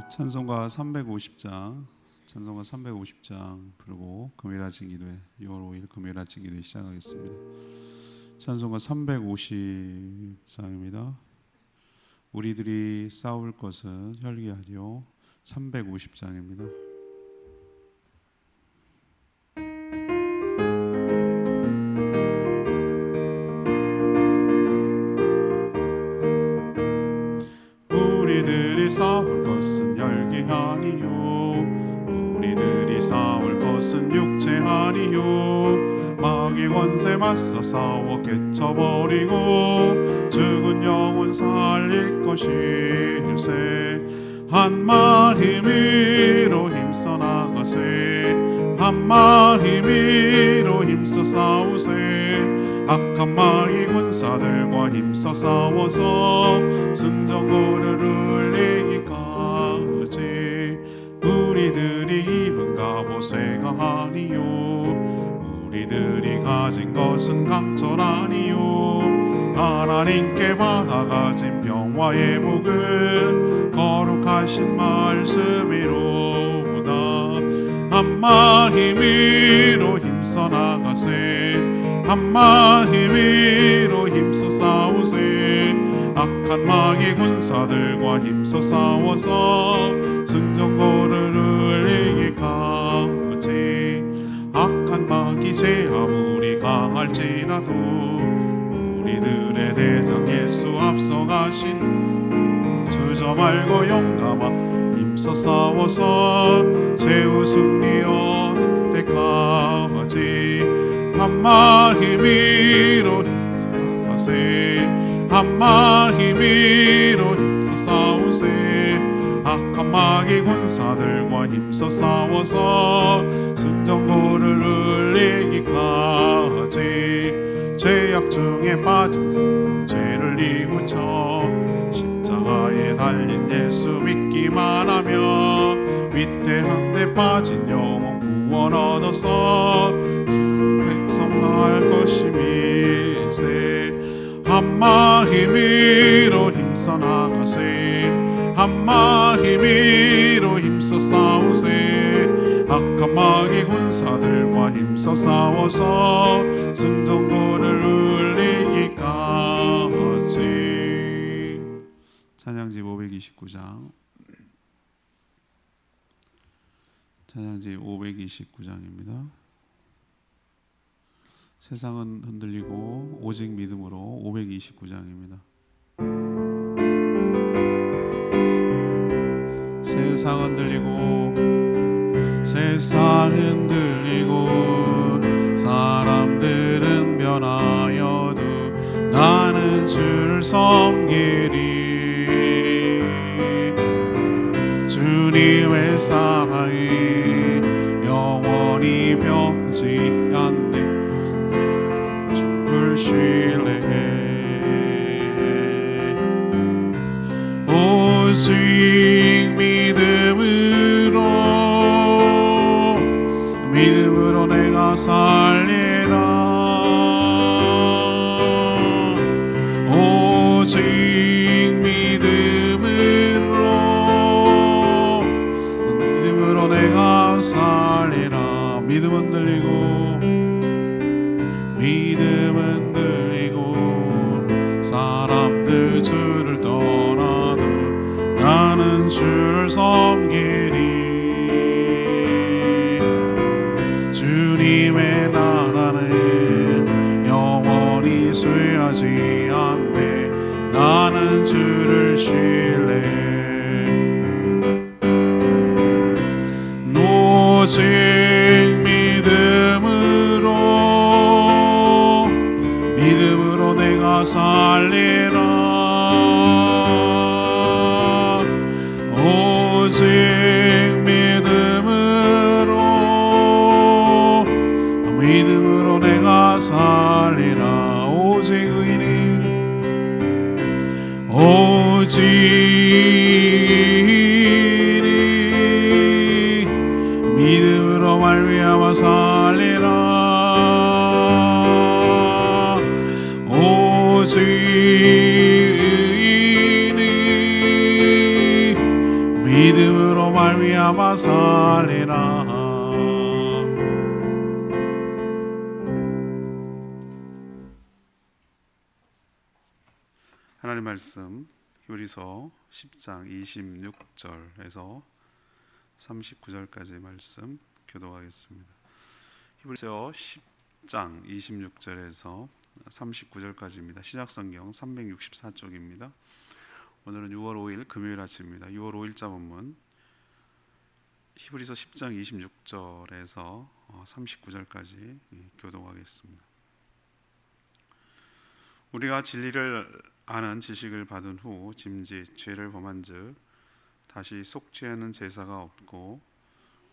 찬송가 350장 부르고 금요일 아침 기도회 6월 5일 금요일 아침 기도회 시작하겠습니다. 찬송가 350장입니다. 우리들이 싸울 것은 혈기하리요. 350장입니다. 우리들이 싸울 것은 혈기하니요, 우리들이 싸울 것은 육체하니요. 마귀 권세 맞서 싸워 깨쳐버리고 죽은 영혼 살릴 것일세. 한마음 힘으로 힘써 나가세, 한마음 힘으로 힘써 싸우세. 악한 마귀 군사들과 힘써 싸워서 승전고를 이기까지. 우리들이 입은 갑옷새가 아니요, 우리들이 가진 것은 강철 아니요. 하나님께 받아가진 평화의 복은 거룩하신 말씀이로다. 한마음 힘으로 힘써 나가세, 한마음 힘으로 힘써 싸우세. 악한 마귀 군사들과 힘써 싸워서 승전고를 이기까지. 악한 마귀 제 아무리 강할지라도 우리들의 대장 예수 앞서가신 주저 말고 용감하 힘써 싸워서 최후 승리 얻을 때까지. 한마음 힘으로 힘써 나가세, 한마음 힘으로 힘써 싸우세. 악한 마귀 군사들과 힘써 싸워서 승전고를 이기까지. 죄악 중에 빠진 사람 죄를 뉘우쳐 십자가에 달린 예수 믿기만 하며 위태한 데 빠진 영혼 구원 얻어서 백성할 것임일세. 한마음 힘으로 힘써 나가세, 한마음 힘으로 힘써 싸우세. 악한 마귀 군사들과 힘써 싸워서 승전고를 이기까지. 찬양집 529장, 찬양집 529장입니다. 세상은 흔들리고 오직 믿음으로 529장입니다. 세상은 흔들리고, 세상은 흔들리고, 사람들은 변하여도 나는 주를 섬기리. 주님의 사랑이 영원히 변하지 않네. 불신뢰해 오직 믿음으로 내가 살리라. 오직 믿음으로 내가 살리라. 믿음은 들리고, 믿음은 들리고, 사람들 주를 떠나도 나는 주를 섬기리. 주님의 나라는 영원히 쇠하지 않네. 나는 주를 신뢰. 오직 믿음으로 내가 살리라. 오직 믿음으로 내가 살리라. 오직 의인이, 오직 의인이 믿음으로 말미암아 살리라. 오직 의인이 믿음으로 살리라. 하나님 말씀 히브리서 10장 26절에서 39절까지 말씀 교독하겠습니다. 히브리서 10장 26절에서 39절까지입니다. 신약성경 364쪽입니다. 오늘은 6월 5일 금요일 아침입니다. 6월 5일자 본문 히브리서 10장 26절에서 39절까지 교독하겠습니다. 우리가 진리를 아는 지식을 받은 후 짐짓 죄를 범한즉 다시 속죄하는 제사가 없고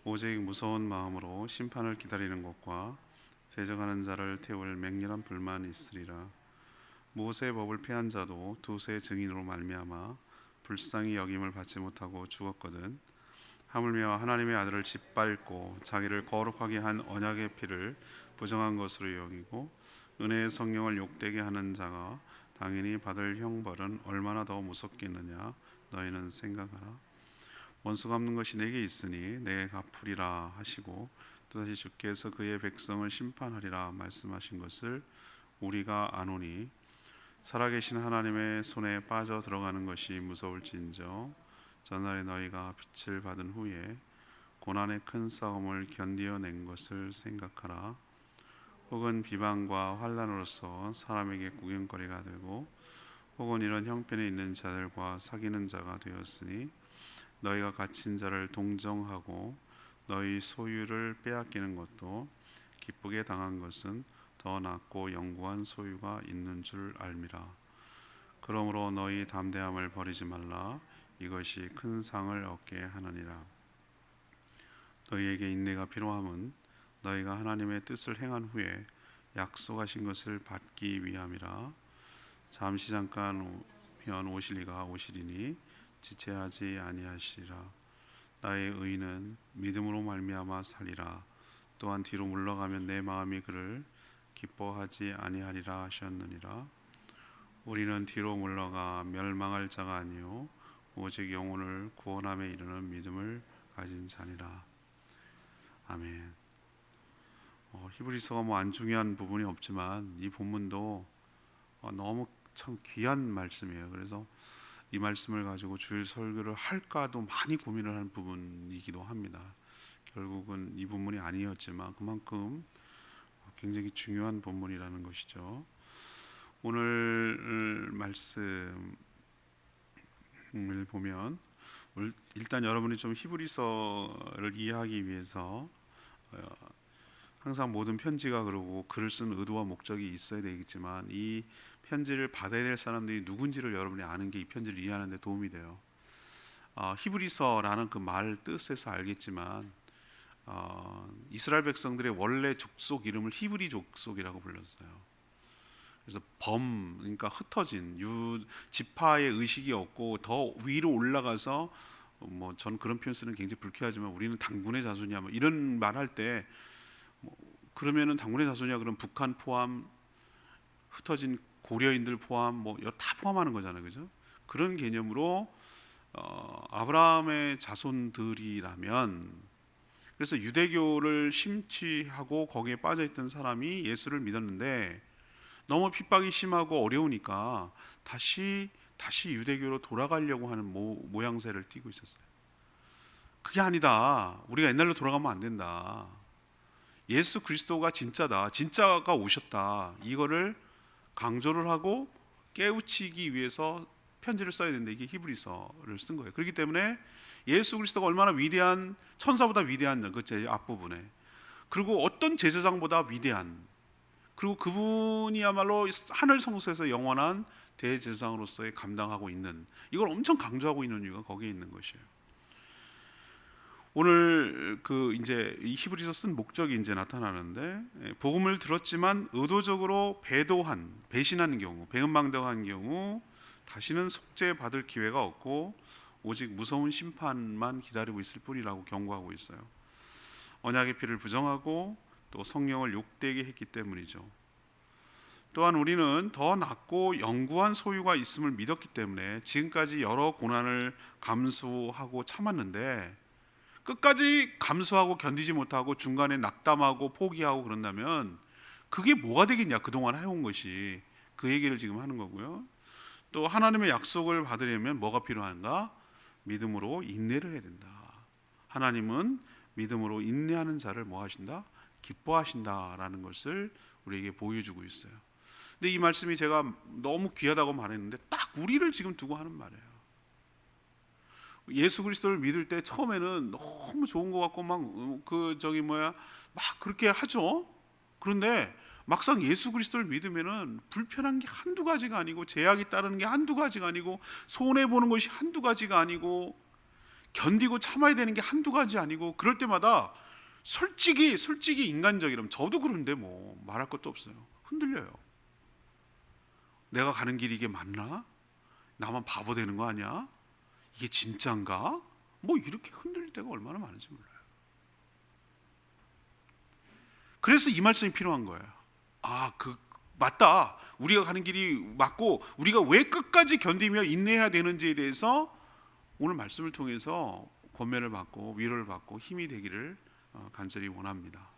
오직 무서운 마음으로 심판을 기다리는 것과 대적하는 자를 태울 맹렬한 불만이 있으리라. 모세의 법을 폐한 자도 두세 증인으로 말미암아 불쌍히 여김을 받지 못하고 죽었거든. 하물며 하나님의 아들을 짓밟고 자기를 거룩하게 한 언약의 피를 부정한 것으로 여기고 은혜의 성령을 욕되게 하는 자가 당연히 받을 형벌은 얼마나 더 무섭겠느냐 너희는 생각하라. 원수 갚는 것이 내게 있으니 내게 갚으리라 하시고 또다시 주께서 그의 백성을 심판하리라 말씀하신 것을 우리가 아노니 살아계신 하나님의 손에 빠져 들어가는 것이 무서울진저 전날에 너희가 빛을 받은 후에 고난의 큰 싸움을 견디어낸 것을 생각하라. 혹은 비방과 환난으로서 사람에게 구경거리가 되고 혹은 이런 형편에 있는 자들과 사귀는 자가 되었으니 너희가 갇힌 자를 동정하고 너희 소유를 빼앗기는 것도 기쁘게 당한 것은 더 낫고 영구한 소유가 있는 줄 알미라. 그러므로 너희 담대함을 버리지 말라. 이것이 큰 상을 얻게 하느니라. 너희에게 인내가 필요함은 너희가 하나님의 뜻을 행한 후에 약속하신 것을 받기 위함이라. 잠시 잠깐 오면 오실 이가 오시리니 지체하지 아니하시리라. 나의 의인은 믿음으로 말미암아 살리라. 또한 뒤로 물러가면 내 마음이 그를 기뻐하지 아니하리라 하셨느니라. 우리는 뒤로 물러가 멸망할 자가 아니요 오직 영혼을 구원함에 이르는 믿음을 가진 자니라. 아멘. 히브리서가 안 중요한 부분이 없지만 이 본문도 너무 참 귀한 말씀이에요. 그래서 이 말씀을 가지고 주일 설교를 할까도 많이 고민을 하는 부분이기도 합니다. 결국은 이 본문이 아니었지만 그만큼 굉장히 중요한 본문이라는 것이죠. 오늘 말씀을 보면 일단 여러분이 좀 히브리서를 이해하기 위해서 항상 모든 편지가 그러고 글을 쓴 의도와 목적이 있어야 되겠지만 이 편지를 받아야 될 사람들이 누군지를 여러분이 아는 게 이 편지를 이해하는 데 도움이 돼요. 히브리서라는 그 말 뜻에서 알겠지만 이스라엘 백성들의 원래 족속 이름을 히브리 족속이라고 불렀어요. 그래서 그러니까 흩어진 지파의 의식이 없고 더 위로 올라가서 전 그런 표현 쓰는 굉장히 불쾌하지만 우리는 당군의 자손이야 이런 말할 때 그러면은 당군의 자손이야 그럼 북한 포함 흩어진 고려인들 포함 다 포함하는 거잖아요, 그죠? 그런 개념으로 아브라함의 자손들이라면 그래서 유대교를 심취하고 거기에 빠져있던 사람이 예수를 믿었는데 너무 핍박이 심하고 어려우니까 다시 유대교로 돌아가려고 하는 모양새를 띠고 있었어요. 그게 아니다. 우리가 옛날로 돌아가면 안 된다. 예수 그리스도가 진짜다. 진짜가 오셨다. 이거를 강조를 하고 깨우치기 위해서 편지를 써야 되는데 이게 히브리서를 쓴 거예요. 그렇기 때문에 예수 그리스도가 얼마나 위대한 천사보다 위대한 그 앞부분에 그리고 어떤 제사장보다 위대한 그리고 그분이야말로 하늘 성소에서 영원한 대제사장으로서의 감당하고 있는 이걸 엄청 강조하고 있는 이유가 거기에 있는 것이에요. 오늘 이제 이 히브리서 쓴 목적이 이제 나타나는데 복음을 들었지만 의도적으로 배신하는 경우, 배은망덕한 경우 다시는 속죄 받을 기회가 없고 오직 무서운 심판만 기다리고 있을 뿐이라고 경고하고 있어요. 언약의 피를 부정하고 또 성령을 욕되게 했기 때문이죠. 또한 우리는 더 낫고 영구한 소유가 있음을 믿었기 때문에 지금까지 여러 고난을 감수하고 참았는데 끝까지 감수하고 견디지 못하고 중간에 낙담하고 포기하고 그런다면 그게 뭐가 되겠냐, 그동안 해온 것이. 그 얘기를 지금 하는 거고요. 또 하나님의 약속을 받으려면 뭐가 필요한가? 믿음으로 인내를 해야 된다. 하나님은 믿음으로 인내하는 자를 뭐 하신다? 기뻐하신다라는 것을 우리에게 보여주고 있어요. 근데 이 말씀이 제가 너무 귀하다고 말했는데 딱 우리를 지금 두고 하는 말이에요. 예수 그리스도를 믿을 때 처음에는 너무 좋은 것 같고 막 막 그렇게 하죠. 그런데 막상 예수 그리스도를 믿으면은 불편한 게 한두 가지가 아니고, 제약이 따르는 게 한두 가지가 아니고, 손해 보는 것이 한두 가지가 아니고, 견디고 참아야 되는 게 한두 가지 아니고, 그럴 때마다 솔직히 인간적이라면 저도 그런데 뭐 말할 것도 없어요. 흔들려요. 내가 가는 길이 이게 맞나? 나만 바보 되는 거 아니야? 이게 진짜인가? 뭐 이렇게 흔들릴 때가 얼마나 많은지 몰라요. 그래서 이 말씀이 필요한 거예요. 맞다. 우리가 가는 길이 맞고 우리가 왜 끝까지 견디며 인내해야 되는지에 대해서 오늘 말씀을 통해서 권면을 받고 위로를 받고 힘이 되기를 간절히 원합니다.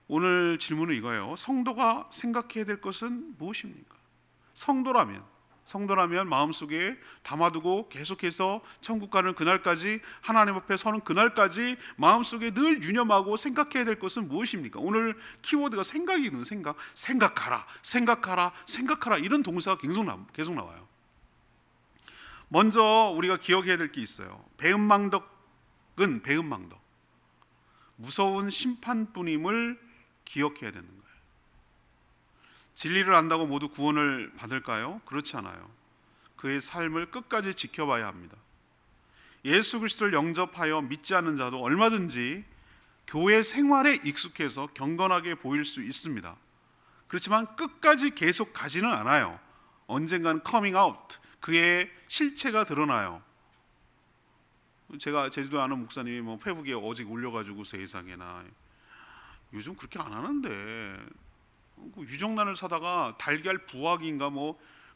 오늘 질문은 이거예요. 성도가 생각해야 될 것은 무엇입니까? 성도라면 마음속에 담아두고 계속해서 천국 가는 그날까지, 하나님 앞에 서는 그날까지 마음속에 늘 유념하고 생각해야 될 것은 무엇입니까? 오늘 키워드가 생각이거든요. 생각하라 이런 동사가 계속 나와요. 먼저 우리가 기억해야 될 게 있어요. 배은망덕은 무서운 심판뿐임을 기억해야 되는 거예요. 진리를 안다고 모두 구원을 받을까요? 그렇지 않아요. 그의 삶을 끝까지 지켜봐야 합니다. 예수 그리스도를 영접하여 믿지 않는 자도 얼마든지 교회 생활에 익숙해서 경건하게 보일 수 있습니다. 그렇지만 끝까지 계속 가지는 않아요. 언젠가는 커밍 아웃, 그의 실체가 드러나요. 제가 제주도에 아는 목사님이 페북에 어제 올려가지고 세상에나 요즘 그렇게 안 하는데, 유정란을 사다가 달걀 부화기인가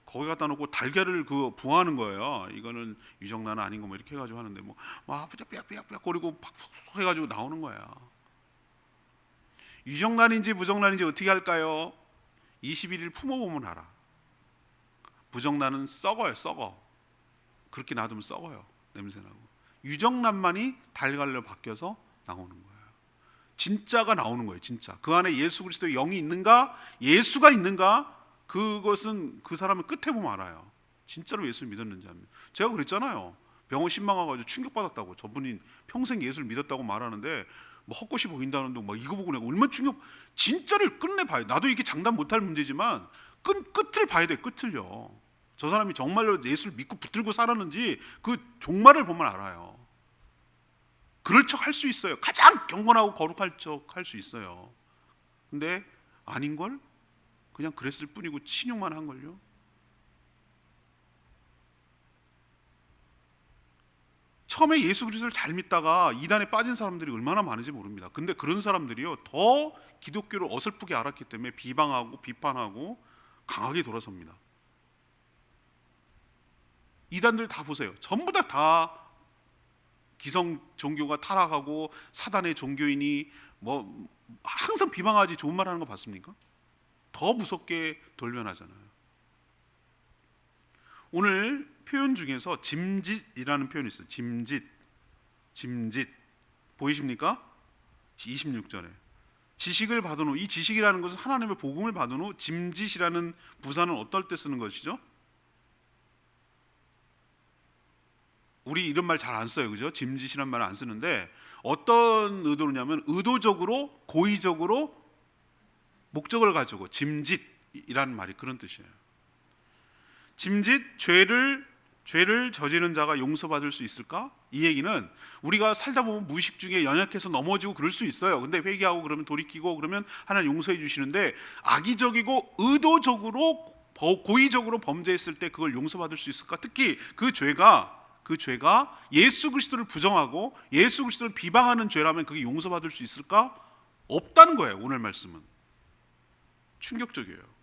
거기 갖다 놓고 달걀을 부화하는 거예요. 이거는 유정란은 아닌 거 이렇게 해가지고 하는데 막 삐약거리고 팍 해가지고 나오는 거야. 유정란인지 부정란인지 어떻게 할까요? 21일 품어보면 알아. 부정란은 썩어. 그렇게 놔두면 썩어요. 냄새나고. 유정란만이 달걀로 바뀌어서 나오는 거예요. 진짜가 나오는 거예요. 진짜 그 안에 예수 그리스도의 영이 있는가, 예수가 있는가, 그것은 그 사람을 끝에 보면 알아요. 진짜로 예수를 믿었는지 합니다. 제가 그랬잖아요. 병원 신방 와가지고 충격받았다고. 저분이 평생 예수를 믿었다고 말하는데 헛것이 보인다는데 이거 보고 내가 얼마나 진짜를 끝내 봐요. 나도 이게 장담 못할 문제지만 끝을 봐야 돼. 끝을요. 저 사람이 정말로 예수를 믿고 붙들고 살았는지 그 종말을 보면 알아요. 그럴 척 할 수 있어요. 가장 경건하고 거룩할 척 할 수 있어요. 근데 아닌걸? 그냥 그랬을 뿐이고 신용만 한걸요. 처음에 예수 그리스도를 잘 믿다가 이단에 빠진 사람들이 얼마나 많은지 모릅니다. 근데 그런 사람들이요, 더 기독교를 어설프게 알았기 때문에 비방하고 비판하고 강하게 돌아섭니다. 이단들 다 보세요. 전부 다 기성 종교가 타락하고 사단의 종교인이 항상 비방하지 좋은 말 하는 거 봤습니까? 더 무섭게 돌변하잖아요. 오늘 표현 중에서 짐짓이라는 표현이 있어요. 짐짓 보이십니까? 26절에 지식을 받은 후, 이 지식이라는 것은 하나님의 복음을 받은 후 짐짓이라는 부사는 어떨 때 쓰는 것이죠? 우리 이런 말 잘 안 써요, 그죠? 짐짓이란 말을 안 쓰는데 어떤 의도냐면 의도적으로, 고의적으로 목적을 가지고 짐짓이라는 말이 그런 뜻이에요. 짐짓, 죄를 저지른 자가 용서받을 수 있을까? 이 얘기는 우리가 살다 보면 무의식 중에 연약해서 넘어지고 그럴 수 있어요. 근데 회개하고 그러면 돌이키고 그러면 하나님 용서해 주시는데, 악의적이고 의도적으로 고의적으로 범죄했을 때 그걸 용서받을 수 있을까? 특히 그 죄가 예수 그리스도를 부정하고 예수 그리스도를 비방하는 죄라면 그게 용서받을 수 있을까? 없다는 거예요. 오늘 말씀은 충격적이에요.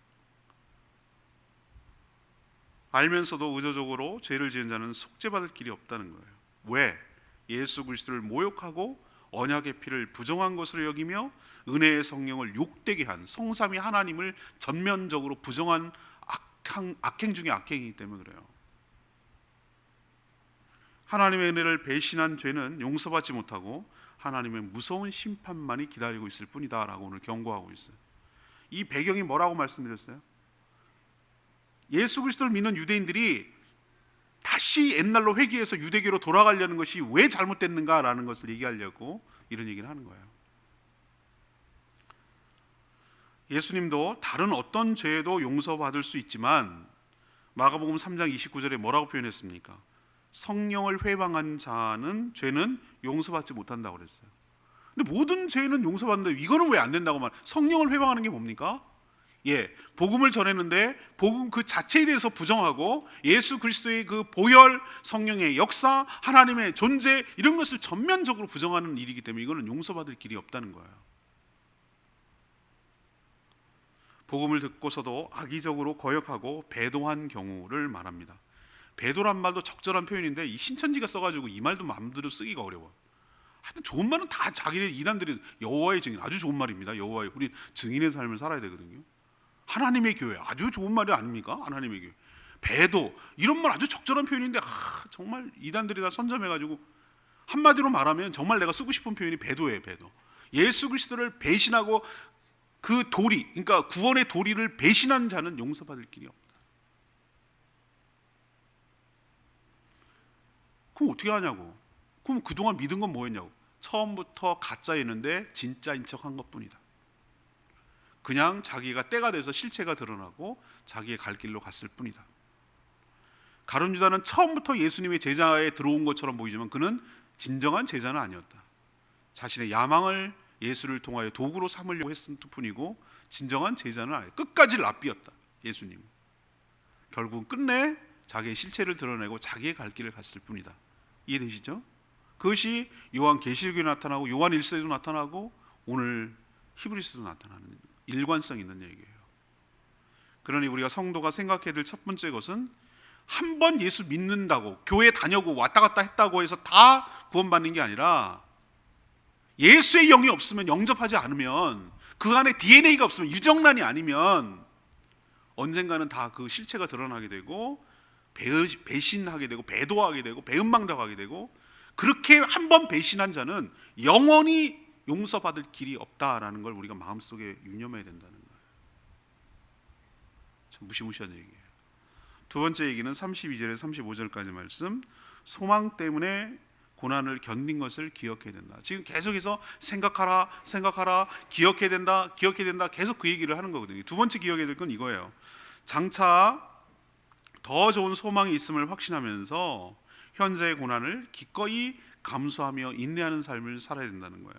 알면서도 의도적으로 죄를 지은 자는 속죄받을 길이 없다는 거예요. 왜? 예수 그리스도를 모욕하고 언약의 피를 부정한 것으로 여기며 은혜의 성령을 욕되게 한 성삼위 하나님을 전면적으로 부정한 악행 중에 악행이기 때문에 그래요. 하나님의 은혜를 배신한 죄는 용서받지 못하고 하나님의 무서운 심판만이 기다리고 있을 뿐이다 라고 오늘 경고하고 있어요. 이 배경이 뭐라고 말씀드렸어요? 예수 그리스도를 믿는 유대인들이 다시 옛날로 회귀해서 유대교로 돌아가려는 것이 왜 잘못됐는가라는 것을 얘기하려고 이런 얘기를 하는 거예요. 예수님도 다른 어떤 죄도 용서받을 수 있지만 마가복음 3장 29절에 뭐라고 표현했습니까? 성령을 회방한 자는 죄는 용서받지 못한다고 그랬어요. 근데 모든 죄는 용서받는데 이거는 왜 안 된다고 말? 성령을 회방하는 게 뭡니까? 복음을 전했는데 복음 그 자체에 대해서 부정하고 예수 그리스도의 그 보혈, 성령의 역사, 하나님의 존재 이런 것을 전면적으로 부정하는 일이기 때문에 이거는 용서받을 길이 없다는 거예요. 복음을 듣고서도 악의적으로 거역하고 배도한 경우를 말합니다. 배도란 말도 적절한 표현인데 이 신천지가 써가지고 이 말도 마음대로 쓰기가 어려워. 하여튼 좋은 말은 다 자기네 이단들이 여호와의 증인 아주 좋은 말입니다. 여호와의 우리 증인의 삶을 살아야 되거든요. 하나님의 교회 아주 좋은 말이 아닙니까? 하나님의 교회. 배도 이런 말 아주 적절한 표현인데 정말 이단들이 다 선점해가지고 한마디로 말하면 정말 내가 쓰고 싶은 표현이 배도예요. 배도. 예수 그리스도를 배신하고 그 도리, 그러니까 구원의 도리를 배신한 자는 용서받을 길이 없다. 그럼 어떻게 하냐고. 그럼 그동안 믿은 건 뭐였냐고. 처음부터 가짜였는데 진짜인 척한 것뿐이다. 그냥 자기가 때가 돼서 실체가 드러나고 자기의 갈 길로 갔을 뿐이다. 가룟 유다는 처음부터 예수님의 제자에 들어온 것처럼 보이지만 그는 진정한 제자는 아니었다. 자신의 야망을 예수를 통하여 도구로 삼으려고 했을 뿐이고 진정한 제자는 아니었다. 끝까지 랍비였다. 예수님. 결국은 끝내 자기의 실체를 드러내고 자기의 갈 길을 갔을 뿐이다. 이해되시죠? 그것이 요한 계시록에 나타나고 요한 1서에도 나타나고 오늘 히브리서도 나타나는 일관성 있는 얘기예요. 그러니 우리가 성도가 생각해야 될 첫 번째 것은 한 번 예수 믿는다고 교회 다녀고 왔다 갔다 했다고 해서 다 구원받는 게 아니라 예수의 영이 없으면, 영접하지 않으면, 그 안에 DNA가 없으면, 유정란이 아니면 언젠가는 다 그 실체가 드러나게 되고 배신하게 되고 배도하게 되고 배은망덕하게 되고 그렇게 한 번 배신한 자는 영원히 용서받을 길이 없다라는 걸 우리가 마음속에 유념해야 된다는 거예요. 참 무시무시한 얘기예요. 두 번째 얘기는 32절에 35절까지 말씀, 소망 때문에 고난을 견딘 것을 기억해야 된다. 지금 계속해서 생각하라 기억해야 된다 계속 그 얘기를 하는 거거든요. 두 번째 기억해야 될 건 이거예요. 장차 더 좋은 소망이 있음을 확신하면서 현재의 고난을 기꺼이 감수하며 인내하는 삶을 살아야 된다는 거예요.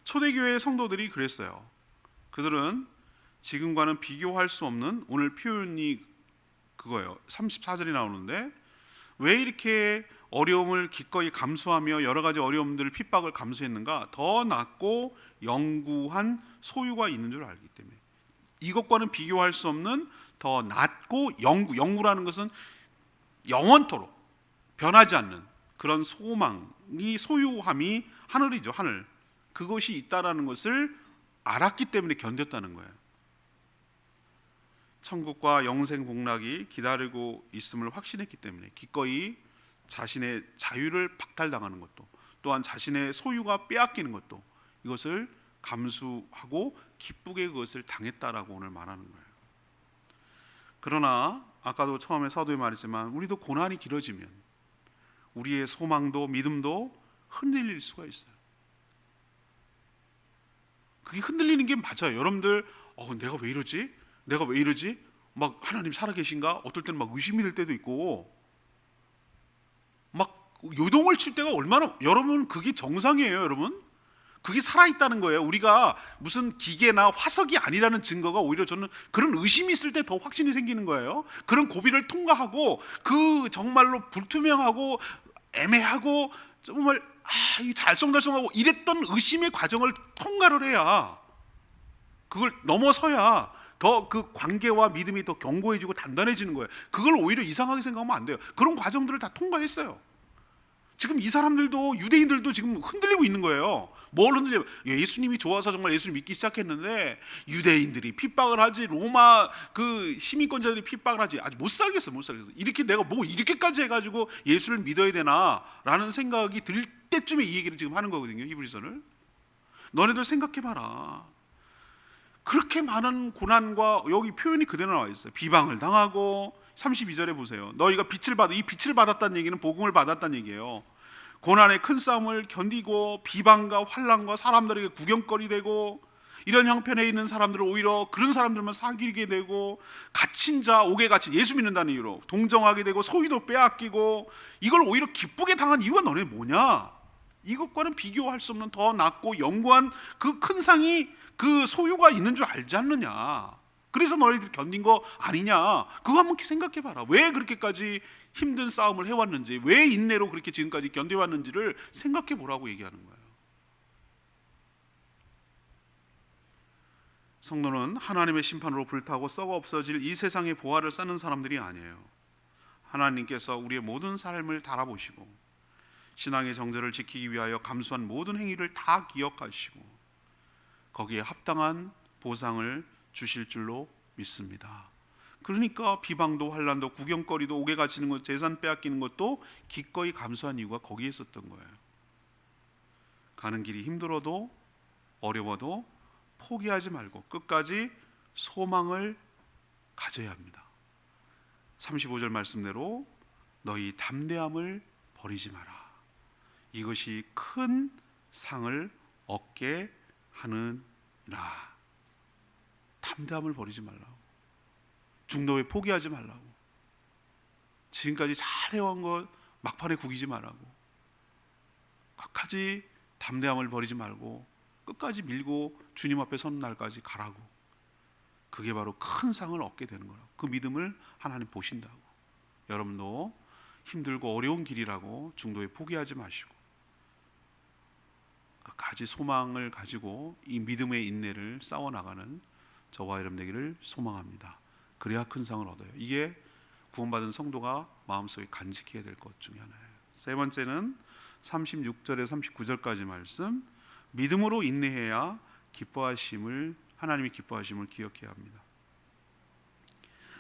초대교회 성도들이 그랬어요. 그들은 지금과는 비교할 수 없는, 오늘 표현이 그거예요. 34절이 나오는데 왜 이렇게 어려움을 기꺼이 감수하며 여러 가지 어려움들을 핍박을 감수했는가? 더 낮고 영구한 소유가 있는 줄 알기 때문에. 이것과는 비교할 수 없는 더 낮고 영구라는 것은 영원토록 변하지 않는 그런 소망이, 소유함이 하늘이죠. 하늘. 그것이 있다라는 것을 알았기 때문에 견뎠다는 거예요. 천국과 영생 복락이 기다리고 있음을 확신했기 때문에 기꺼이 자신의 자유를 박탈당하는 것도, 또한 자신의 소유가 빼앗기는 것도, 이것을 감수하고 기쁘게 그것을 당했다라고 오늘 말하는 거예요. 그러나 아까도 처음에 사도에 말했지만 우리도 고난이 길어지면 우리의 소망도 믿음도 흔들릴 수가 있어요. 그게 흔들리는 게 맞아요. 여러분들 내가 왜 이러지? 막 하나님 살아계신가? 어떨 때는 막 의심이 될 때도 있고 막 요동을 칠 때가 얼마나, 여러분 그게 정상이에요. 여러분 그게 살아있다는 거예요. 우리가 무슨 기계나 화석이 아니라는 증거가 오히려 저는 그런 의심이 있을 때 더 확신이 생기는 거예요. 그런 고비를 통과하고 그 정말로 불투명하고 애매하고 정말 잘성달성하고 이랬던 의심의 과정을 통과를 해야, 그걸 넘어서야 더 그 관계와 믿음이 더 견고해지고 단단해지는 거예요. 그걸 오히려 이상하게 생각하면 안 돼요. 그런 과정들을 다 통과했어요. 지금 이 사람들도, 유대인들도 지금 흔들리고 있는 거예요. 뭘 흔들려? 예수님이 좋아서 정말 예수를 믿기 시작했는데 유대인들이 핍박을 하지, 로마 그 시민권자들이 핍박을 하지, 아주 못 살겠어. 이렇게 내가 뭐 이렇게까지 해가지고 예수를 믿어야 되나라는 생각이 들 때쯤에 이 얘기를 지금 하는 거거든요. 히브리서를. 너네들 생각해봐라. 그렇게 많은 고난과, 여기 표현이 그대로 나와 있어요. 비방을 당하고, 32절에 보세요. 너희가 빛을 받아, 이 빛을 받았다는 얘기는 복음을 받았다는 얘기예요. 고난의 큰 싸움을 견디고 비방과 환난과 사람들에게 구경거리 되고, 이런 형편에 있는 사람들을 오히려 그런 사람들만 사귀게 되고, 갇힌 자, 옥에 갇힌, 예수 믿는다는 이유로 동정하게 되고, 소유도 빼앗기고, 이걸 오히려 기쁘게 당한 이유가 너네 뭐냐? 이것과는 비교할 수 없는 더 낫고 영구한 그 큰 상이, 그 소유가 있는 줄 알지 않느냐? 그래서 너희들 견딘 거 아니냐? 그거 한번 생각해봐라. 왜 그렇게까지 힘든 싸움을 해왔는지, 왜 인내로 그렇게 지금까지 견뎌왔는지를 생각해보라고 얘기하는 거예요. 성도는 하나님의 심판으로 불타고 썩어 없어질 이 세상의 보화를 쌓는 사람들이 아니에요. 하나님께서 우리의 모든 삶을 달아보시고 신앙의 정절을 지키기 위하여 감수한 모든 행위를 다 기억하시고 거기에 합당한 보상을 주실 줄로 믿습니다. 그러니까 비방도 환난도 구경거리도 옥에 갇히는 것, 재산 빼앗기는 것도 기꺼이 감수한 이유가 거기에 있었던 거예요. 가는 길이 힘들어도 어려워도 포기하지 말고 끝까지 소망을 가져야 합니다. 35절 말씀대로 너희 담대함을 버리지 마라. 이것이 큰 상을 얻게 하느니라. 담대함을 버리지 말라고. 중도에 포기하지 말라고. 지금까지 잘 해온 것 막판에 구기지 말라고. 끝까지 담대함을 버리지 말고 끝까지 밀고 주님 앞에 선 날까지 가라고. 그게 바로 큰 상을 얻게 되는 거라고. 그 믿음을 하나님 보신다고. 여러분도 힘들고 어려운 길이라고 중도에 포기하지 마시고 끝까지 소망을 가지고 이 믿음의 인내를 싸워나가는 저와 여러분 되기를 소망합니다. 그래야 큰 상을 얻어요. 이게 구원받은 성도가 마음속에 간직해야 될 것 중에 하나예요. 세 번째는 36절에서 39절까지 말씀, 믿음으로 인내해야 하나님이 기뻐하심을 기억해야 합니다.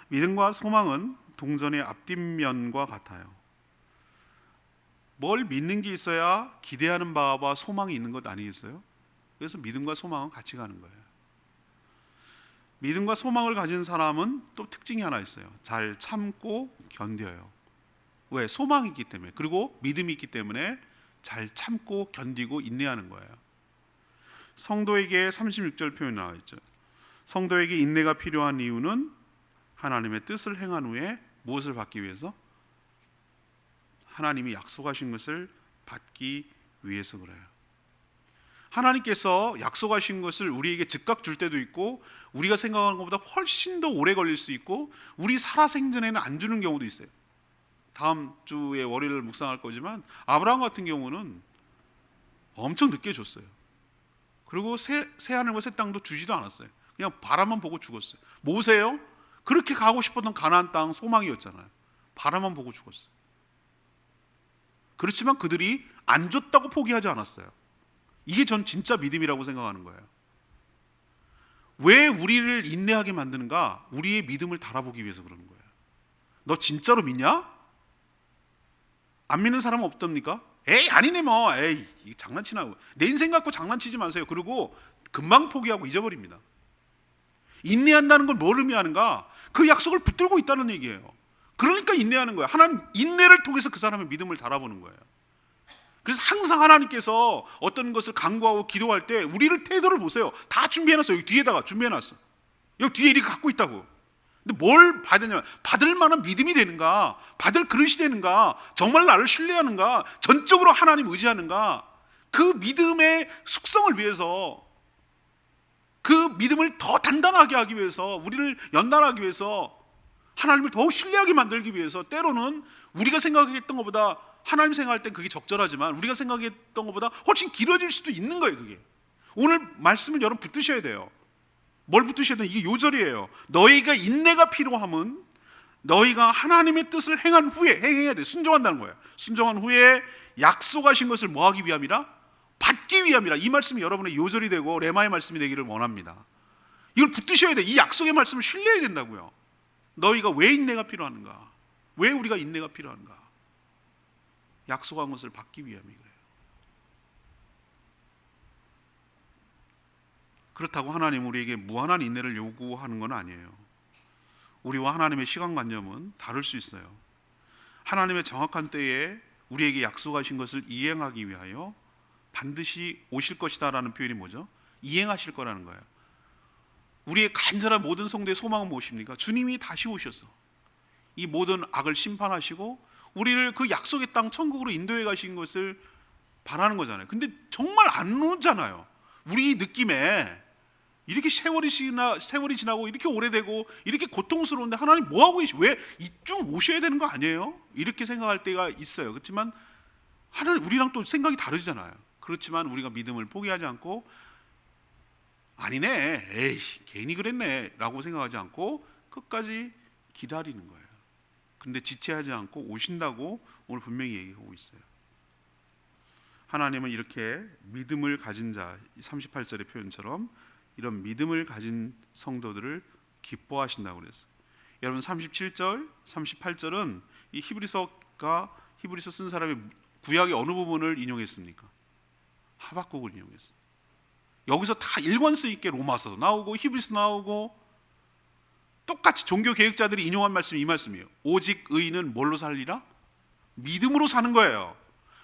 믿음과 소망은 동전의 앞뒷면과 같아요. 뭘 믿는 게 있어야 기대하는 바와 소망이 있는 것 아니겠어요? 그래서 믿음과 소망은 같이 가는 거예요. 믿음과 소망을 가진 사람은 또 특징이 하나 있어요. 잘 참고 견뎌요. 왜? 소망이 있기 때문에. 그리고 믿음이 있기 때문에 잘 참고 견디고 인내하는 거예요. 성도에게 36절 표현 나와 있죠. 성도에게 인내가 필요한 이유는 하나님의 뜻을 행한 후에 무엇을 받기 위해서? 하나님이 약속하신 것을 받기 위해서 그래요. 하나님께서 약속하신 것을 우리에게 즉각 줄 때도 있고, 우리가 생각하는 것보다 훨씬 더 오래 걸릴 수 있고, 우리 살아생전에는 안 주는 경우도 있어요. 다음 주에 월요일 묵상할 거지만 아브라함 같은 경우는 엄청 늦게 줬어요. 그리고 새 하늘과 새 땅도 주지도 않았어요. 그냥 바람만 보고 죽었어요. 모세요? 그렇게 가고 싶었던 가나안 땅 소망이었잖아요. 바람만 보고 죽었어요. 그렇지만 그들이 안 줬다고 포기하지 않았어요. 이게 전 진짜 믿음이라고 생각하는 거예요. 왜 우리를 인내하게 만드는가? 우리의 믿음을 달아보기 위해서 그러는 거예요. 너 진짜로 믿냐? 안 믿는 사람은 없답니까? 에이 아니네 뭐. 에이 이게 장난치나. 내 인생 갖고 장난치지 마세요. 그리고 금방 포기하고 잊어버립니다. 인내한다는 건 뭘 의미하는가? 그 약속을 붙들고 있다는 얘기예요. 그러니까 인내하는 거예요. 하나님 인내를 통해서 그 사람의 믿음을 달아보는 거예요. 그래서 항상 하나님께서 어떤 것을 간구하고 기도할 때 우리를 태도를 보세요. 다 준비해놨어요. 여기 뒤에다가 준비해놨어. 여기 뒤에 이렇게 갖고 있다고. 근데 뭘 받느냐? 받을 만한 믿음이 되는가? 받을 그릇이 되는가? 정말 나를 신뢰하는가? 전적으로 하나님 의지하는가? 그 믿음의 숙성을 위해서, 그 믿음을 더 단단하게 하기 위해서, 우리를 연단하기 위해서, 하나님을 더욱 신뢰하게 만들기 위해서 때로는 우리가 생각했던 것보다, 하나님 생각할 땐 그게 적절하지만 우리가 생각했던 것보다 훨씬 길어질 수도 있는 거예요. 그게 오늘 말씀을 여러분 붙드셔야 돼요. 뭘 붙드셔야 돼요? 이게 요절이에요. 너희가 인내가 필요함은 너희가 하나님의 뜻을 행한 후에, 행해야 돼. 순종한다는 거예요. 순종한 후에 약속하신 것을 뭐 하기 위함이라? 받기 위함이라. 이 말씀이 여러분의 요절이 되고 레마의 말씀이 되기를 원합니다. 이걸 붙드셔야 돼. 이 약속의 말씀을 신뢰해야 된다고요. 너희가 왜 인내가 필요한가? 왜 우리가 인내가 필요한가? 약속한 것을 받기 위함이 그래요. 그렇다고 하나님 우리에게 무한한 인내를 요구하는 건 아니에요. 우리와 하나님의 시간관념은 다를 수 있어요. 하나님의 정확한 때에 우리에게 약속하신 것을 이행하기 위하여 반드시 오실 것이다 라는 표현이 뭐죠? 이행하실 거라는 거예요. 우리의 간절한 모든 성도의 소망은 무엇입니까? 주님이 다시 오셔서 이 모든 악을 심판하시고 우리를 그 약속의 땅 천국으로 인도해 가신 것을 바라는 거잖아요. 근데 정말 안 오잖아요. 우리 느낌에 이렇게 세월이 지나고 이렇게 오래되고 이렇게 고통스러운데 하나님 뭐 하고 계시? 왜 이쯤 오셔야 되는 거 아니에요? 이렇게 생각할 때가 있어요. 그렇지만 하나님 우리랑 또 생각이 다르잖아요. 그렇지만 우리가 믿음을 포기하지 않고 아니네, 에이 괜히 그랬네 라고 생각하지 않고 끝까지 기다리는 거예요. 근데 지체하지 않고 오신다고 오늘 분명히 얘기하고 있어요. 하나님은 이렇게 믿음을 가진 자, 38절의 표현처럼 이런 믿음을 가진 성도들을 기뻐하신다고 그랬어요. 여러분 37절, 38절은 이 히브리서 쓴 사람이 구약의 어느 부분을 인용했습니까? 하박국을 인용했어요. 여기서 다 일관성 있게 로마서도 나오고 히브리서 나오고 똑같이 종교 개혁자들이 인용한 말씀이 이 말씀이에요. 오직 의인은 뭘로 살리라? 믿음으로 사는 거예요.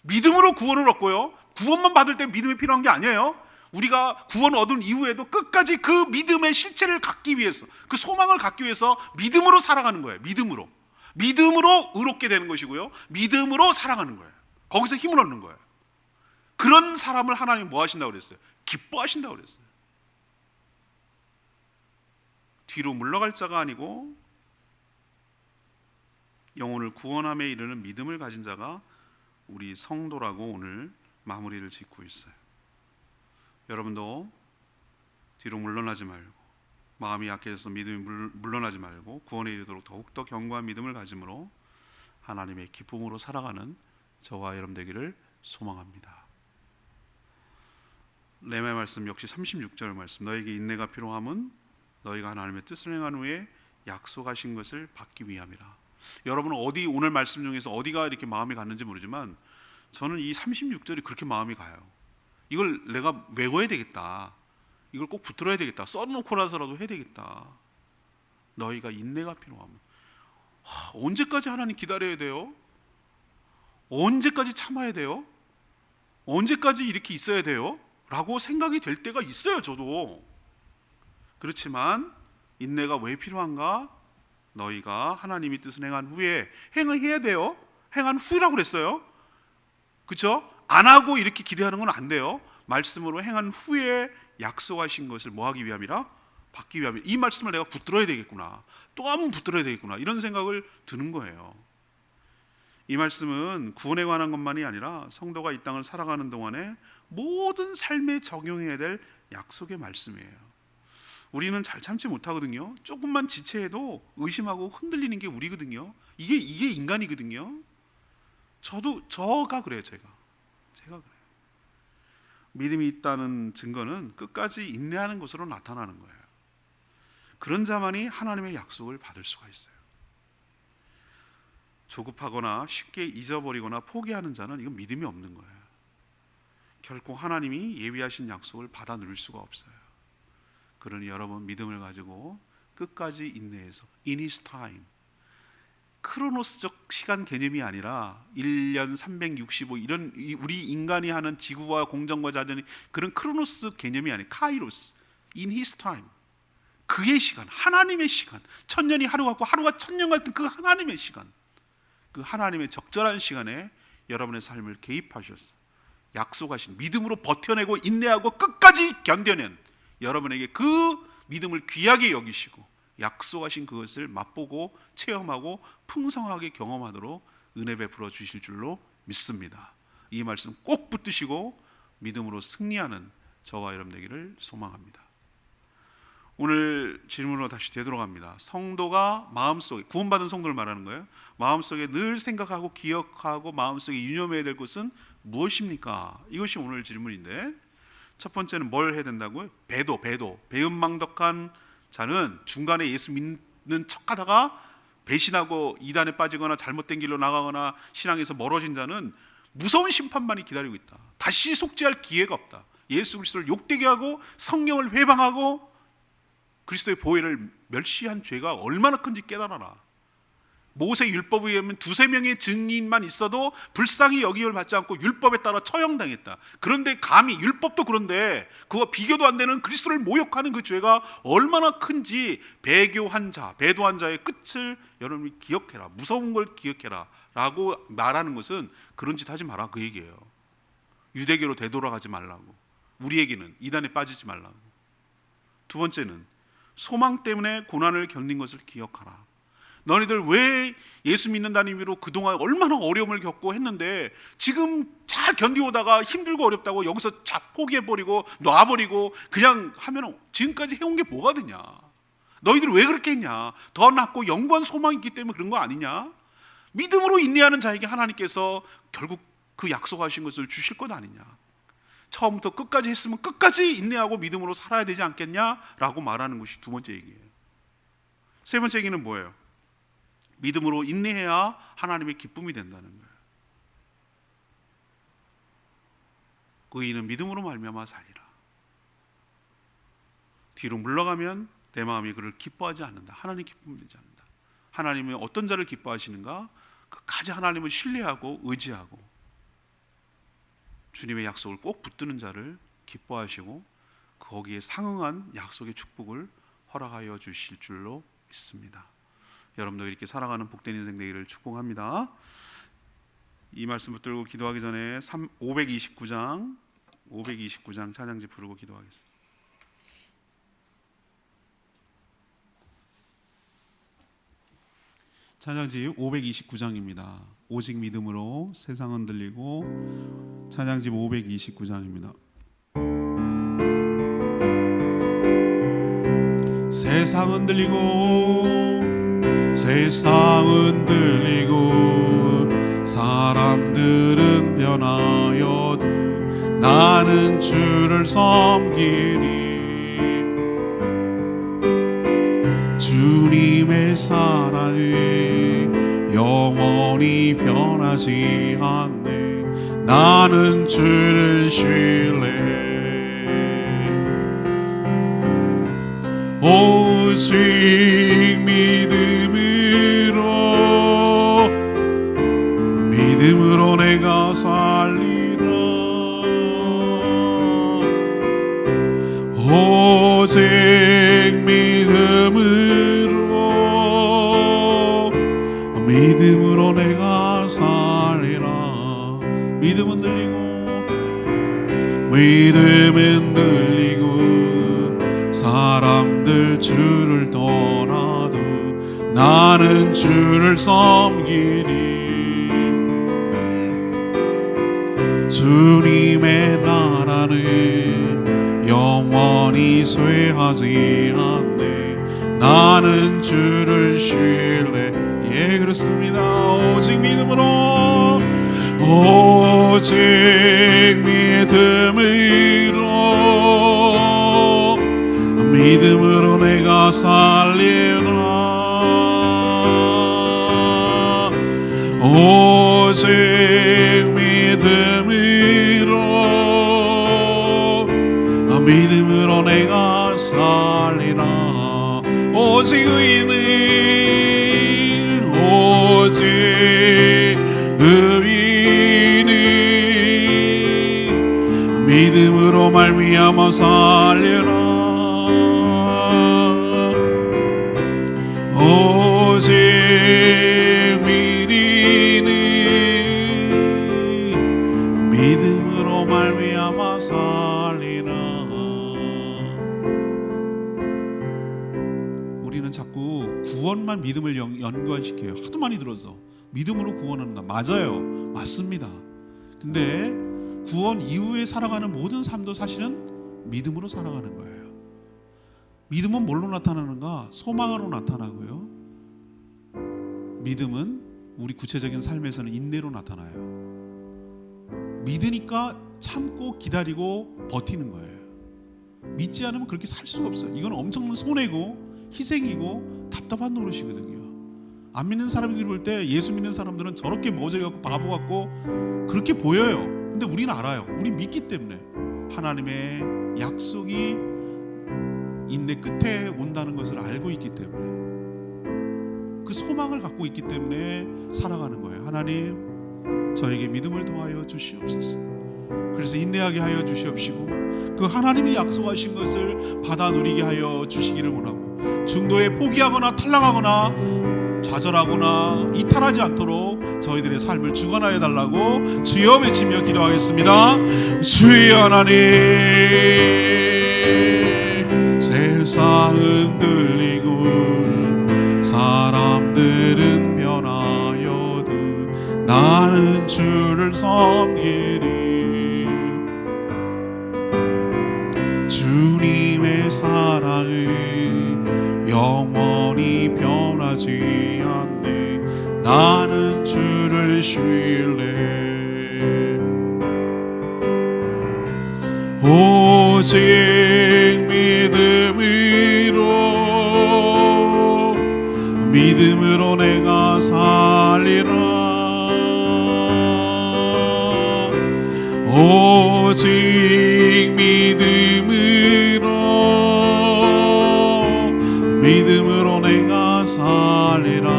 믿음으로 구원을 얻고요. 구원만 받을 때 믿음이 필요한 게 아니에요. 우리가 구원 얻은 이후에도 끝까지 그 믿음의 실체를 갖기 위해서, 그 소망을 갖기 위해서 믿음으로 살아가는 거예요. 믿음으로 의롭게 되는 것이고요. 믿음으로 살아가는 거예요. 거기서 힘을 얻는 거예요. 그런 사람을 하나님 뭐 하신다고 그랬어요? 기뻐하신다고 그랬어요. 뒤로 물러갈 자가 아니고 영혼을 구원함에 이르는 믿음을 가진 자가 우리 성도라고 오늘 마무리를 짓고 있어요. 여러분도 뒤로 물러나지 말고 마음이 약해져서 믿음이 물러나지 말고 구원에 이르도록 더욱더 견고한 믿음을 가짐으로 하나님의 기쁨으로 살아가는 저와 여러분 되기를 소망합니다. 레마의 말씀 역시 36절 말씀, 너에게 인내가 필요함은 너희가 하나님의 뜻을 행한 후에 약속하신 것을 받기 위함이라. 여러분은 오늘 말씀 중에서 어디가 이렇게 마음이 갔는지 모르지만 저는 이 36절이 그렇게 마음이 가요. 이걸 내가 외워야 되겠다, 이걸 꼭 붙들어야 되겠다, 써놓고라서라도 해야 되겠다. 너희가 인내가 필요하면, 언제까지 하나님 기다려야 돼요? 언제까지 참아야 돼요? 언제까지 이렇게 있어야 돼요? 라고 생각이 될 때가 있어요. 저도. 그렇지만 인내가 왜 필요한가? 너희가 하나님의 뜻을 행한 후에, 행을 해야 돼요. 행한 후라고 그랬어요. 그렇죠? 안 하고 이렇게 기대하는 건 안 돼요. 말씀으로 행한 후에 약속하신 것을 뭐 하기 위함이라? 받기 위함이라. 이 말씀을 내가 붙들어야 되겠구나, 또 한 번 붙들어야 되겠구나, 이런 생각을 드는 거예요. 이 말씀은 구원에 관한 것만이 아니라 성도가 이 땅을 살아가는 동안에 모든 삶에 적용해야 될 약속의 말씀이에요. 우리는 잘 참지 못하거든요. 조금만 지체해도 의심하고 흔들리는 게 우리거든요. 이게 인간이거든요. 저가 그래요. 제가 그래요. 믿음이 있다는 증거는 끝까지 인내하는 것으로 나타나는 거예요. 그런 자만이 하나님의 약속을 받을 수가 있어요. 조급하거나 쉽게 잊어버리거나 포기하는 자는 이건 믿음이 없는 거예요. 결코 하나님이 예비하신 약속을 받아 누릴 수가 없어요. 그러니 여러분 믿음을 가지고 끝까지 인내해서 in his time, 크로노스적 시간 개념이 아니라 1년 365 이런 우리 인간이 하는 지구와 공정과 자연이 그런 크로노스 개념이 아니에요. 카이로스, in his time, 그의 시간, 하나님의 시간. 천년이 하루 같고 하루가 천년 같은 그 하나님의 시간, 그 하나님의 적절한 시간에 여러분의 삶을 개입하셔서 약속하신 믿음으로 버텨내고 인내하고 끝까지 견뎌낸 여러분에게 그 믿음을 귀하게 여기시고 약속하신 그것을 맛보고 체험하고 풍성하게 경험하도록 은혜 베풀어 주실 줄로 믿습니다. 이 말씀 꼭 붙드시고 믿음으로 승리하는 저와 여러분 되기를 소망합니다. 오늘 질문으로 다시 되돌아갑니다. 성도가 마음속에, 구원받은 성도를 말하는 거예요. 마음속에 늘 생각하고 기억하고 마음속에 유념해야 될 것은 무엇입니까? 이것이 오늘 질문인데, 첫 번째는 뭘 해야 된다고요? 배도. 배은망덕한 자는 중간에 예수 믿는 척하다가 배신하고 이단에 빠지거나 잘못된 길로 나가거나 신앙에서 멀어진 자는 무서운 심판만이 기다리고 있다. 다시 속죄할 기회가 없다. 예수 그리스도를 욕되게 하고 성령을 회방하고 그리스도의 보혈을 멸시한 죄가 얼마나 큰지 깨달아라. 모세 율법에 의하면 2-3명의 증인만 있어도 불쌍히 여김을 받지 않고 율법에 따라 처형당했다. 그런데 감히 율법도 그런데 그와 비교도 안 되는 그리스도를 모욕하는 그 죄가 얼마나 큰지 배도한 자의 끝을 여러분이 기억해라. 무서운 걸 기억해라 라고 말하는 것은 그런 짓 하지 마라, 그 얘기예요. 유대교로 되돌아가지 말라고, 우리에게는 이단에 빠지지 말라고. 두 번째는 소망 때문에 고난을 견딘 것을 기억하라. 너희들 왜 예수 믿는다는 의미로 그동안 얼마나 어려움을 겪고 했는데 지금 잘 견디오다가 힘들고 어렵다고 여기서 포기해버리고 놔버리고 그냥 하면 지금까지 해온 게 뭐가 되냐? 너희들 왜 그렇게 했냐? 더 낫고 영원한 소망이 있기 때문에 그런 거 아니냐? 믿음으로 인내하는 자에게 하나님께서 결국 그 약속하신 것을 주실 것 아니냐? 처음부터 끝까지 했으면 끝까지 인내하고 믿음으로 살아야 되지 않겠냐라고 말하는 것이 두 번째 얘기예요. 세 번째 얘기는 뭐예요? 믿음으로 인내해야 하나님의 기쁨이 된다는 거예요. 의인은 믿음으로 말미암아 살리라. 뒤로 물러가면 내 마음이 그를 기뻐하지 않는다. 하나님 기쁨이 되지 않는다. 하나님은 어떤 자를 기뻐하시는가? 끝까지 하나님을 신뢰하고 의지하고 주님의 약속을 꼭 붙드는 자를 기뻐하시고 거기에 상응한 약속의 축복을 허락하여 주실 줄로 믿습니다. 여러분도 이렇게 살아가는 복된 인생 되기를 축복합니다. 이 말씀 붙들고 기도하기 전에 529장 찬양지 부르고 기도하겠습니다. 찬양지 529장입니다. 오직 믿음으로 세상 흔들리고, 찬양집 529장입니다. 세상 흔들리고 사람들은 변하여도 나는 주를 섬기리. 주님의 사랑은 영원히 변하지 않네. 나는 주를 신뢰해. 오직 믿음으로 내가 살리라. 오직 믿음으로 내가 살리라. 믿음은 들리고 사람들 주를 떠나도 나는 주를 섬기니. 주님의 나라는 영원히 쇠하지 않네. 나는 주를 신뢰. 예, 그렇습니다. 오직 믿음으로 내가 살리라. 오직 믿음으로 내가 살리라. 오직 의인은 믿음으로 말미암아 살리라. 오직 믿음으로 말미암아 살리라. 우리는 자꾸 구원만 믿음을 연관시켜요. 하도 많이 들어서 믿음으로 구원한다. 맞아요, 맞습니다. 근데 구원 이후에 살아가는 모든 삶도 사실은 믿음으로 살아가는 거예요. 믿음은 뭘로 나타나는가? 소망으로 나타나고요. 믿음은 우리 구체적인 삶에서는 인내로 나타나요. 믿으니까 참고 기다리고 버티는 거예요. 믿지 않으면 그렇게 살 수가 없어요. 이건 엄청난 손해고 희생이고 답답한 노릇이거든요. 안 믿는 사람들이 볼 때 예수 믿는 사람들은 저렇게 머저리 같고 바보 같고 그렇게 보여요. 근데 우리는 알아요. 우리 믿기 때문에 하나님의 약속이 인내 끝에 온다는 것을 알고 있기 때문에 그 소망을 갖고 있기 때문에 살아가는 거예요. 하나님, 저에게 믿음을 더하여 주시옵소서. 그래서 인내하게 하여 주시옵시고 그 하나님이 약속하신 것을 받아 누리게 하여 주시기를 원하고 중도에 포기하거나 탈락하거나 좌절하거나 이탈하지 않도록 저희들의 삶을 주관하여 달라고 주여 외치며 기도하겠습니다. 주여 하나님, 세상은 들리고 사람들은 변하여도 나는 주를 섬기리. 주님의 사랑은 영원히 변하지 않네. 나는 주를 신뢰. 오직 믿음으로 내가 살리라. 오직 믿음으로 내가 살리라.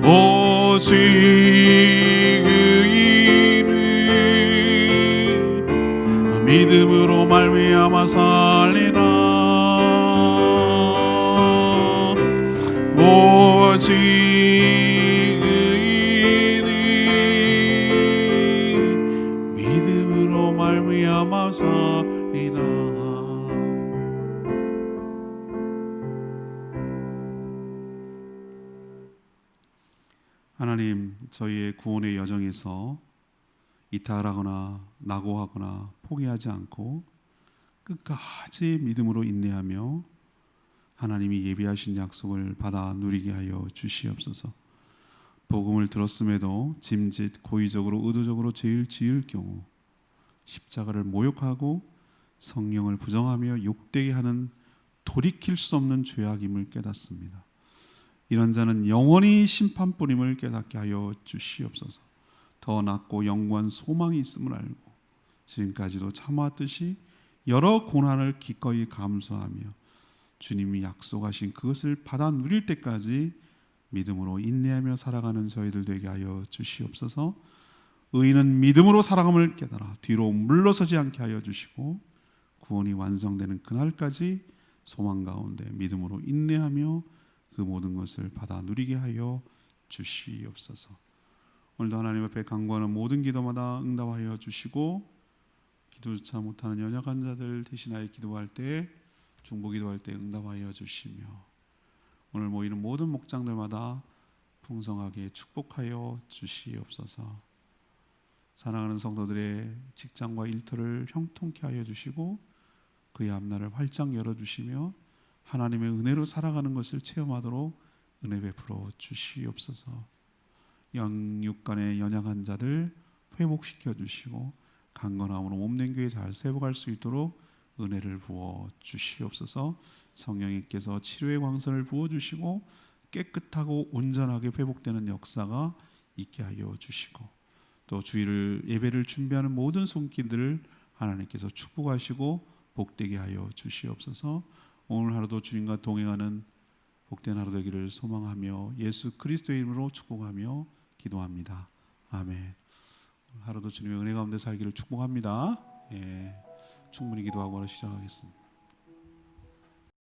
오직 그 이름 믿음으로 말미암아 살리라. 오직 그 이름 믿음으로 말미암아 살리라. 하나님, 저희의 구원의 여정에서 이탈하거나 낙오하거나 포기하지 않고 끝까지 믿음으로 인내하며 하나님이 예비하신 약속을 받아 누리게 하여 주시옵소서. 복음을 들었음에도 짐짓 고의적으로 의도적으로 죄를 지을 경우 십자가를 모욕하고 성령을 부정하며 욕되게 하는 돌이킬 수 없는 죄악임을 깨닫습니다. 이런 자는 영원히 심판뿐임을 깨닫게 하여 주시옵소서. 더 낫고 영원한 소망이 있음을 알고 지금까지도 참아왔듯이 여러 고난을 기꺼이 감수하며 주님이 약속하신 그것을 받아 누릴 때까지 믿음으로 인내하며 살아가는 저희들 되게 하여 주시옵소서. 의인은 믿음으로 살아감을 깨달아 뒤로 물러서지 않게 하여 주시고 구원이 완성되는 그날까지 소망 가운데 믿음으로 인내하며 그 모든 것을 받아 누리게 하여 주시옵소서. 오늘도 하나님 앞에 간구하는 모든 기도마다 응답하여 주시고 기도조차 못하는 연약한 자들 대신하여 기도할 때 중보 기도할 때 응답하여 주시며 오늘 모이는 모든 목장들마다 풍성하게 축복하여 주시옵소서. 사랑하는 성도들의 직장과 일터를 형통케 하여 주시고 그의 앞날을 활짝 열어주시며 하나님의 은혜로 살아가는 것을 체험하도록 은혜 베풀어 주시옵소서. 양육간의 연약한 자들 회복시켜 주시고 강건함으로 몸된 교회 잘 세워갈 수 있도록 은혜를 부어 주시옵소서. 성령님께서 치료의 광선을 부어 주시고 깨끗하고 온전하게 회복되는 역사가 있게 하여 주시고 또 주일을 예배를 준비하는 모든 손길들을 하나님께서 축복하시고 복되게 하여 주시옵소서. 오늘 하루도 주님과 동행하는 복된 하루 되기를 소망하며 예수 그리스도의 이름으로 축복하며 기도합니다. 아멘. 하루도 주님의 은혜 가운데 살기를 축복합니다. 충분히 기도하고 시작하겠습니다.